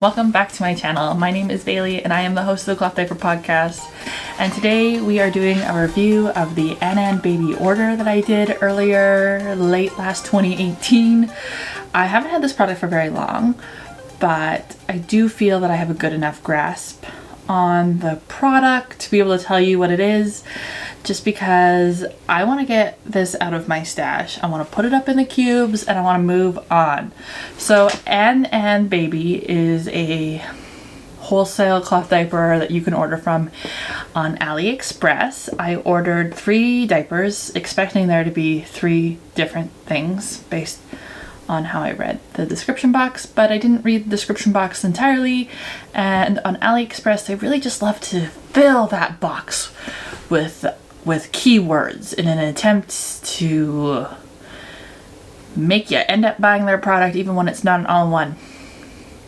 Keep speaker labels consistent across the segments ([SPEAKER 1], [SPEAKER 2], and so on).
[SPEAKER 1] Welcome back to my channel. My name is Bailey and I am the host of the Cloth Diaper Podcast. And today we are doing a review of the AnanBaby order that I did earlier, late last 2018. I haven't had this product for very long, but I do feel that I have a good enough grasp on the product to be able to tell you what it is, just because I want to get this out of my stash. I want to put it up in the cubes and I want to move on. So AnanBaby is a wholesale cloth diaper that you can order from on AliExpress. I ordered 3 diapers, expecting there to be 3 different things based on how I read the description box, but I didn't read the description box entirely, and on AliExpress they really just love to fill that box with keywords in an attempt to make you end up buying their product even when it's not an all-in-one.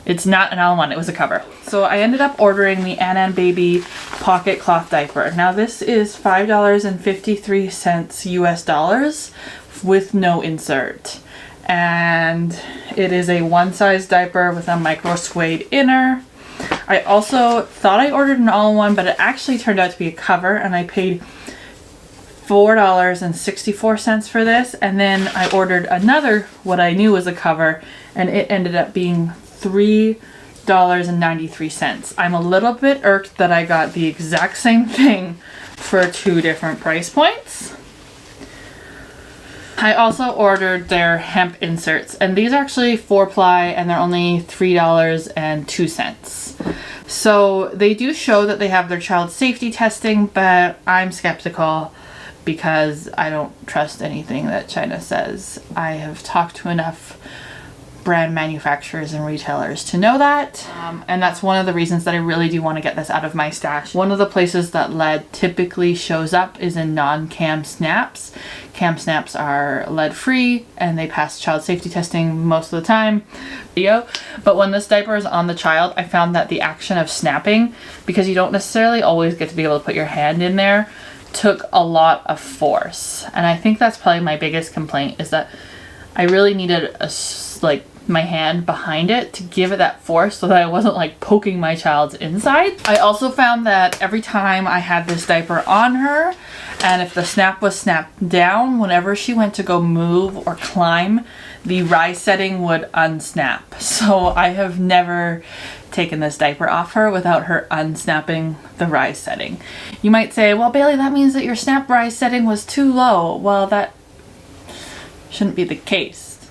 [SPEAKER 1] It's not an all-in-one, it was a cover. So I ended up ordering the AnanBaby pocket cloth diaper. Now this is $5.53 US dollars with no insert. And it is a one-size diaper with a micro suede inner. I also thought I ordered an all-in-one, but it actually turned out to be a cover, and I paid $4.64 for this. And then I ordered another, what I knew was a cover, and it ended up being $3.93. I'm a little bit irked that I got the exact same thing for 2 different price points. I also ordered their hemp inserts, and these are actually 4-ply and they're only $3.02. So they do show that they have their child safety testing, but I'm skeptical because I don't trust anything that China says. I have talked to enough brand manufacturers and retailers to know that, and that's one of the reasons that I really do want to get this out of my stash. One of the places that lead typically shows up is in non-cam snaps. Cam snaps are lead free and they pass child safety testing most of the time. But when this diaper is on the child, I found that the action of snapping, because you don't necessarily always get to be able to put your hand in there, took a lot of force. And I think that's probably my biggest complaint, is that I really needed my hand behind it to give it that force so that I wasn't like poking my child's inside. I also found that every time I had this diaper on her, and if the snap was snapped down, whenever she went to go move or climb, the rise setting would unsnap. So I have never taken this diaper off her without her unsnapping the rise setting. You might say, well, Bailey, that means that your snap rise setting was too low. Well, that shouldn't be the case.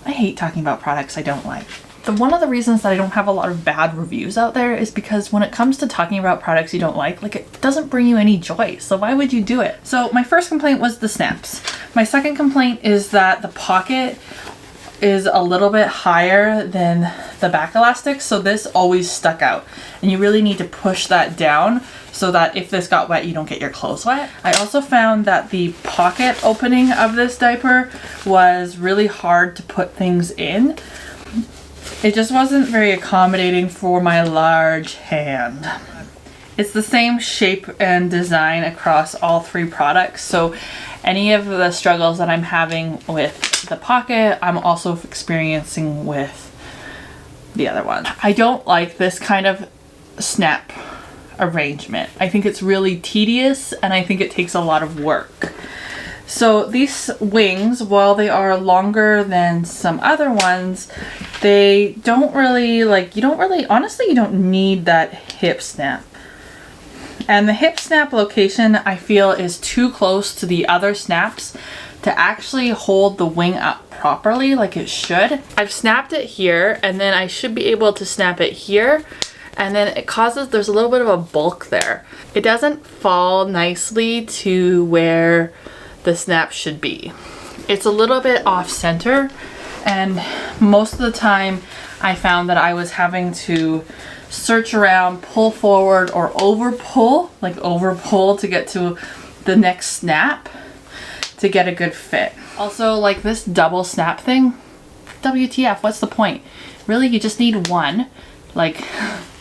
[SPEAKER 1] I hate talking about products I don't like. One of the reasons that I don't have a lot of bad reviews out there is because when it comes to talking about products you don't like, it doesn't bring you any joy. So why would you do it? So my first complaint was the snaps. My second complaint is that the pocket is a little bit higher than the back elastic, so this always stuck out. And you really need to push that down so that if this got wet, you don't get your clothes wet. I also found that the pocket opening of this diaper was really hard to put things in. It just wasn't very accommodating for my large hand. It's the same shape and design across all 3 products, so any of the struggles that I'm having with the pocket, I'm also experiencing with the other one. I don't like this kind of snap arrangement. I think it's really tedious and I think it takes a lot of work. So these wings, while they are longer than some other ones, they don't really honestly, you don't need that hip snap. And the hip snap location, I feel, is too close to the other snaps to actually hold the wing up properly like it should. I've snapped it here, and then I should be able to snap it here, and then there's a little bit of a bulk there. It doesn't fall nicely to where the snap should be. It's a little bit off center, and most of the time I found that I was having to search around, pull forward, or over pull to get to the next snap to get a good fit. Also, this double snap thing, WTF, what's the point? Really, you just need one.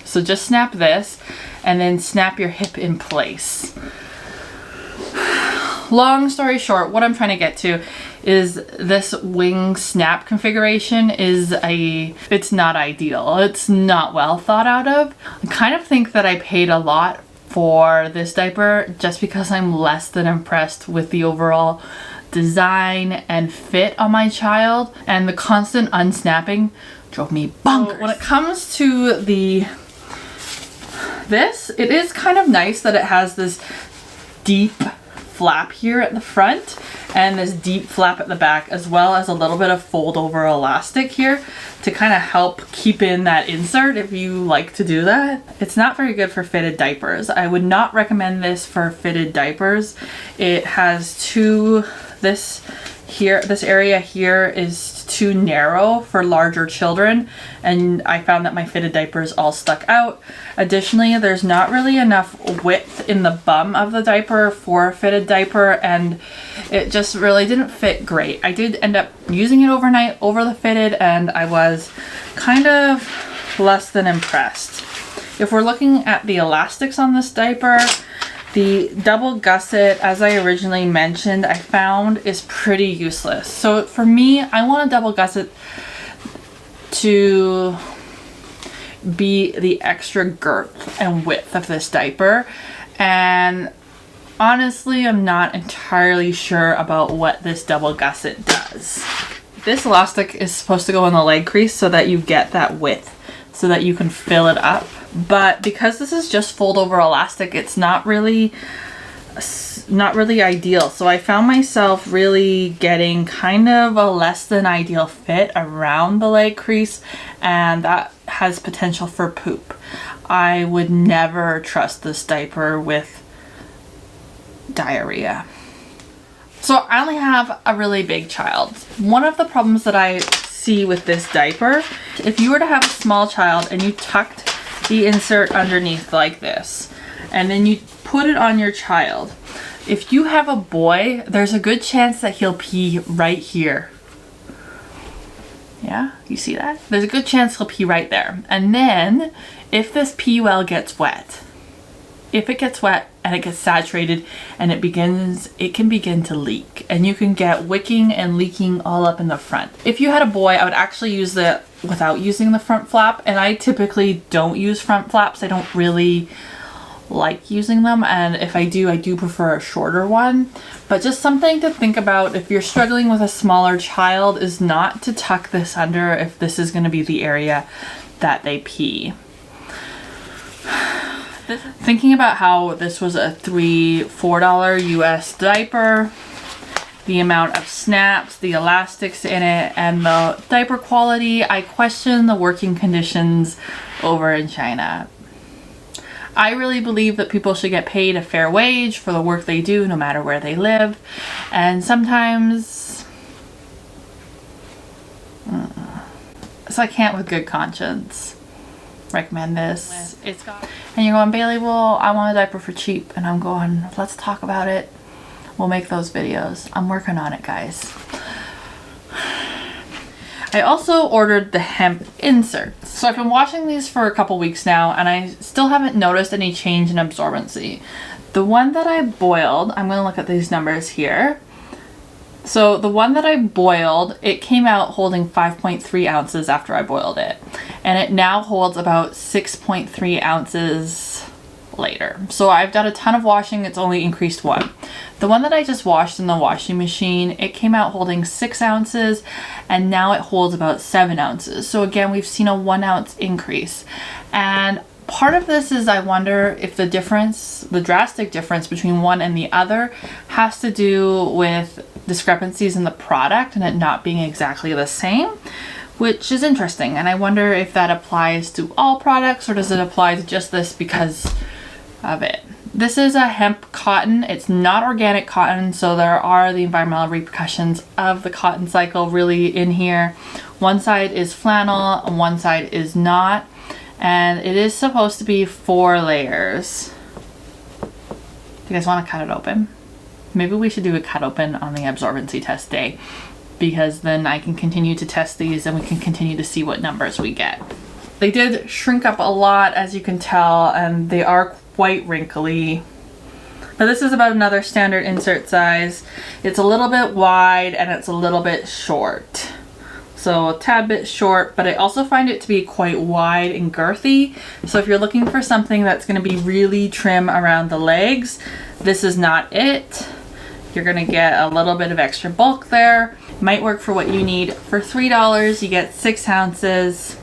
[SPEAKER 1] So just snap this and then snap your hip in place. Long story short, what I'm trying to get to is this wing snap configuration it's not ideal. It's not well thought out of. I kind of think that I paid a lot for this diaper just because I'm less than impressed with the overall design and fit on my child, and the constant unsnapping drove me bonkers. When it comes to this, it is kind of nice that it has this deep flap here at the front and this deep flap at the back, as well as a little bit of fold over elastic here to kind of help keep in that insert if you like to do that. It's not very good for fitted diapers. I would not recommend this for fitted diapers. It has this area here is too narrow for larger children, and I found that my fitted diapers all stuck out. Additionally, there's not really enough width in the bum of the diaper for a fitted diaper, and it just really didn't fit great. I did end up using it overnight over the fitted, and I was kind of less than impressed. If we're looking at the elastics on this diaper, the double gusset, as I originally mentioned, I found is pretty useless. So for me, I want a double gusset to be the extra girth and width of this diaper. And honestly, I'm not entirely sure about what this double gusset does. This elastic is supposed to go in the leg crease so that you get that width, so that you can fill it up. But because this is just fold over elastic, it's not really ideal. So I found myself really getting kind of a less than ideal fit around the leg crease, and that has potential for poop. I would never trust this diaper with diarrhea. So I only have a really big child. One of the problems that I see with this diaper, if you were to have a small child and you tucked the insert underneath like this, and then you put it on your child, if you have a boy, there's a good chance that he'll pee right here. Yeah, you see that? There's a good chance he'll pee right there. And then if this pee well gets wet, if it gets wet and it gets saturated and it can begin to leak, and you can get wicking and leaking all up in the front. If you had a boy, I would actually use it without using the front flap, and I typically don't use front flaps. I don't really like using them, and if I do prefer a shorter one. But just something to think about if you're struggling with a smaller child is not to tuck this under if this is going to be the area that they pee. Thinking about how this was a $4 US diaper, the amount of snaps, the elastics in it, and the diaper quality, I question the working conditions over in China. I really believe that people should get paid a fair wage for the work they do, no matter where they live. And sometimes, so I can't with good conscience recommend this. And you're going, Bailey, well, I want a diaper for cheap. And I'm going, let's talk about it. We'll make those videos. I'm working on it, guys. I also ordered the Hemp Inserts. So I've been washing these for a couple weeks now, and I still haven't noticed any change in absorbency. The one that I boiled, I'm going to look at these numbers here. So the one that I boiled, it came out holding 5.3 ounces after I boiled it. And it now holds about 6.3 ounces later. So I've done a ton of washing, it's only increased one. The one that I just washed in the washing machine, it came out holding 6 ounces, and now it holds about 7 ounces. So again, we've seen a 1 ounce increase. And part of this is I wonder if the drastic difference between one and the other has to do with discrepancies in the product and it not being exactly the same, which is interesting. And I wonder if that applies to all products, or does it apply to just this because of it. This is a hemp cotton. It's not organic cotton, so there are the environmental repercussions of the cotton cycle really in here. One side is flannel and one side is not, and it is supposed to be 4 layers. Do you guys want to cut it open? Maybe we should do a cut open on the absorbency test day, because then I can continue to test these and we can continue to see what numbers we get. They did shrink up a lot, as you can tell, and they are quite wrinkly, But this is about another standard insert size. It's a little bit wide and it's a little bit short. So a tad bit short, but I also find it to be quite wide and girthy. So if you're looking for something that's going to be really trim around the legs, this is not it. You're going to get a little bit of extra bulk there. Might work for what you need. For $3, you get 6 ounces.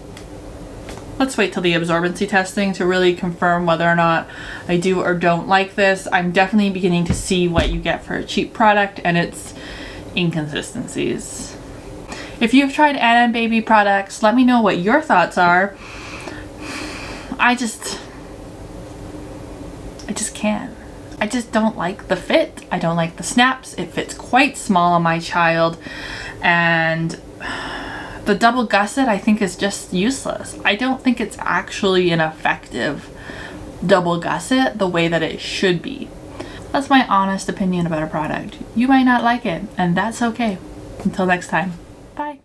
[SPEAKER 1] Let's wait till the absorbency testing to really confirm whether or not I do or don't like this. I'm definitely beginning to see what you get for a cheap product and its inconsistencies. If you've tried AnanBaby products, let me know what your thoughts are. I just can't. I just don't like the fit. I don't like the snaps. It fits quite small on my child, and the double gusset I think is just useless. I don't think it's actually an effective double gusset the way that it should be. That's my honest opinion about a product. You might not like it, and that's okay. Until next time, bye.